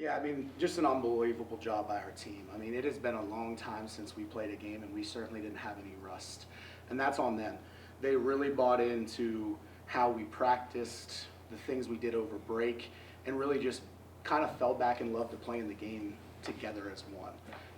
Yeah, I mean, just an unbelievable job by our team. I mean, it has been a long time since we played a game, and we certainly didn't have any rust. And that's on them. They really bought into how we practiced, the things we did over break, and really just kind of fell back in love to playing the game together as one.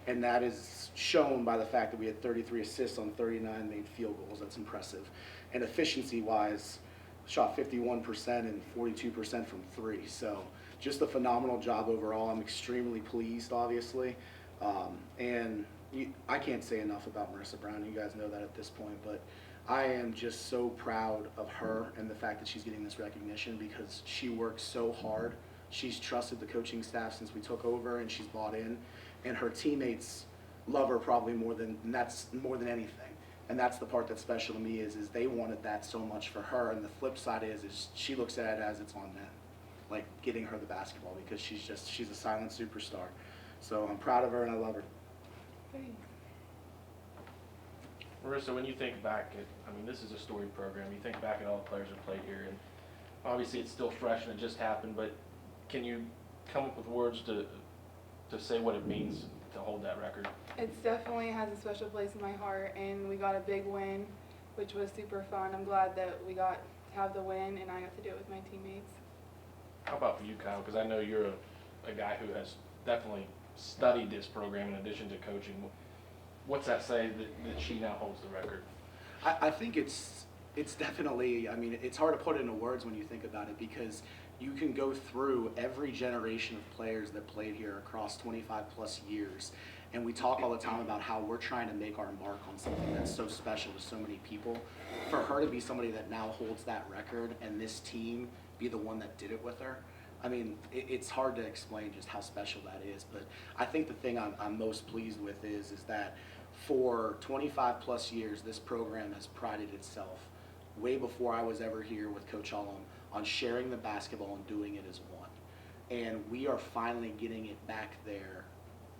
And that is shown by the fact that we had 33 assists on 39 made field goals. That's impressive. And efficiency-wise, shot 51% and 42% from three. So just a phenomenal job overall. I'm extremely pleased, obviously. I can't say enough about Marissa Brown. You guys know that at this point, but I am just so proud of her and the fact that she's getting this recognition because she works so hard. She's trusted the coaching staff since we took over, and she's bought in. And her teammates love her probably more than anything. And that's the part that's special to me is they wanted that so much for her. And the flip side is she looks at it as it's on them, like getting her the basketball because she's a silent superstar. So I'm proud of her and I love her. Thanks. Marissa, when you think back at, I mean, this is a storied program. You think back at all the players who played here, and obviously it's still fresh and it just happened, but can you come up with words to say what it means to hold that record? It definitely has a special place in my heart, and we got a big win, which was super fun. I'm glad that we got to have the win, and I got to do it with my teammates. How about for you, Kyle? Because I know you're a guy who has definitely studied this program in addition to coaching. What's that say that she now holds the record? I think it's definitely, I mean, it's hard to put into words when you think about it because you can go through every generation of players that played here across 25 plus years. And we talk all the time about how we're trying to make our mark on something that's so special to so many people. For her to be somebody that now holds that record and this team be the one that did it with her, I mean, it's hard to explain just how special that is. But I think the thing I'm most pleased with is that for 25 plus years, this program has prided itself, way before I was ever here with Coach Ullum, on sharing the basketball and doing it as one. And we are finally getting it back there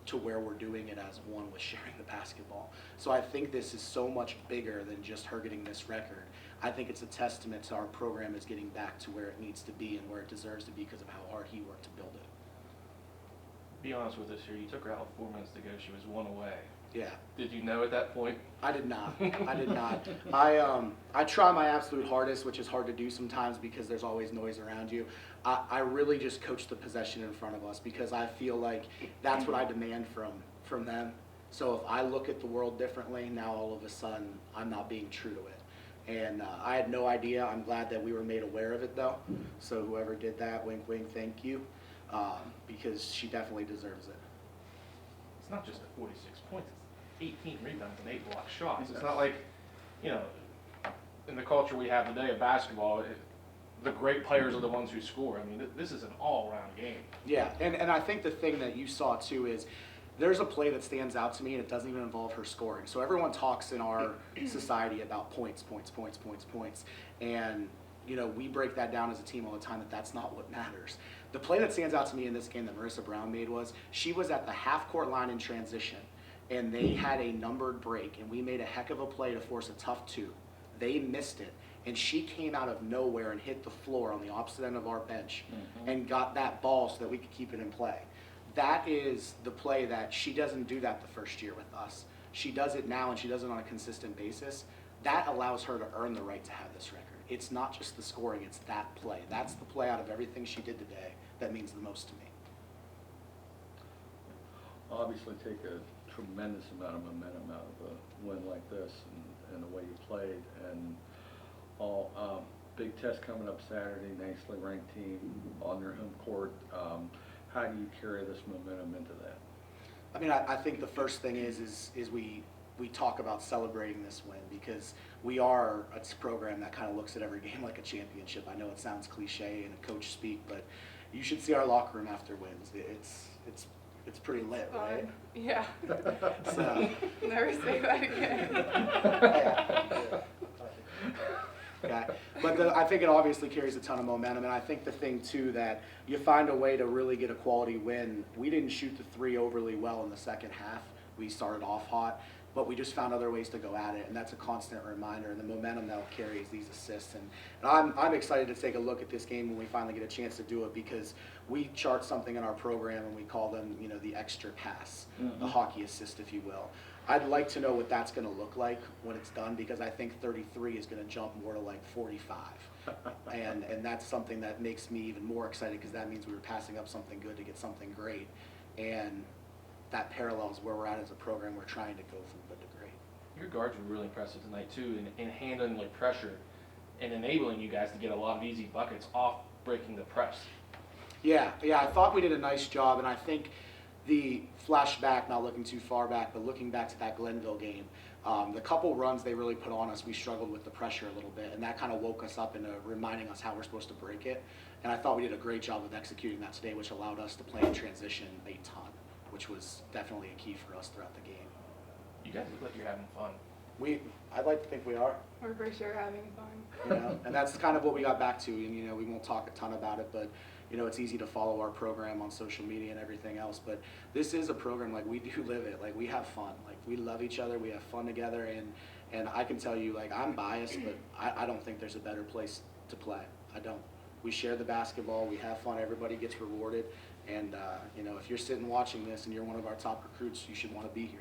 to where we're doing it as one with sharing the basketball. So I think this is so much bigger than just her getting this record. I think it's a testament to our program is getting back to where it needs to be and where it deserves to be because of how hard he worked to build it. Be honest with us here. You took her out with 4 minutes to go. She was one away. Yeah. Did you know at that point? I did not. I did not. I try my absolute hardest, which is hard to do sometimes because there's always noise around you. I really just coach the possession in front of us because I feel like that's what I demand from them. So if I look at the world differently, now all of a sudden I'm not being true to it. And I had no idea. I'm glad that we were made aware of it though. So whoever did that, wink, wink, thank you, because she definitely deserves it. It's not just the 46 points. It's 18 rebounds and 8 block shots. It's not like, you know, in the culture we have today of basketball, the great players are the ones who score. I mean, this is an all-around game. Yeah, and I think the thing that you saw too is there's a play that stands out to me and it doesn't even involve her scoring. So everyone talks in our society about points. And, you know, we break that down as a team all the time that that's not what matters. The play that stands out to me in this game that Marissa Brown made was she was at the half-court line in transition and they had a numbered break and we made a heck of a play to force a tough two. They missed it. And she came out of nowhere and hit the floor on the opposite end of our bench and got that ball so that we could keep it in play. That is the play that she doesn't do that the first year with us. She does it now and she does it on a consistent basis. That allows her to earn the right to have this record. It's not just the scoring, it's that play. That's the play out of everything she did today that means the most to me. Obviously take a tremendous amount of momentum out of a win like this and the way you played. And all big test coming up Saturday, nicely ranked team on their home court. How do you carry this momentum into that? I mean, I think the first thing is we talk about celebrating this win because we are a program that kind of looks at every game like a championship. I know it sounds cliche and coach speak, but you should see our locker room after wins. It's pretty lit, right? Yeah. So, Never say that again. okay. But I think it obviously carries a ton of momentum, and I think the thing too that you find a way to really get a quality win. We didn't shoot the three overly well in the second half. We started off hot, but we just found other ways to go at it, and that's a constant reminder, and the momentum that carries these assists. And I'm excited to take a look at this game when we finally get a chance to do it, because we chart something in our program and we call them, you know, the extra pass, the hockey assist, if you will. I'd like to know what that's going to look like when it's done, because I think 33 is going to jump more to like 45. and that's something that makes me even more excited, because that means we were passing up something good to get something great. And that parallels where we're at as a program. We're trying to go from good to great. Your guards were really impressive tonight too, in handling like pressure and enabling you guys to get a lot of easy buckets off breaking the press. Yeah, I thought we did a nice job, and I think the flashback, not looking too far back, but looking back to that Glenville game, the couple runs they really put on us, we struggled with the pressure a little bit, and that kind of woke us up into reminding us how we're supposed to break it. And I thought we did a great job of executing that today, which allowed us to play in transition a ton, which was definitely a key for us throughout the game. You guys look like you're having fun. I'd like to think we are. We're for sure having fun. You know, and that's kind of what we got back to, and you know, we won't talk a ton about it, but you know, it's easy to follow our program on social media and everything else, but this is a program, like, we do live it, like, we have fun, like, we love each other, we have fun together, and I can tell you, like, I'm biased, but I don't think there's a better place to play. I don't. We share the basketball, we have fun, everybody gets rewarded, and you know, if you're sitting watching this and you're one of our top recruits, you should want to be here.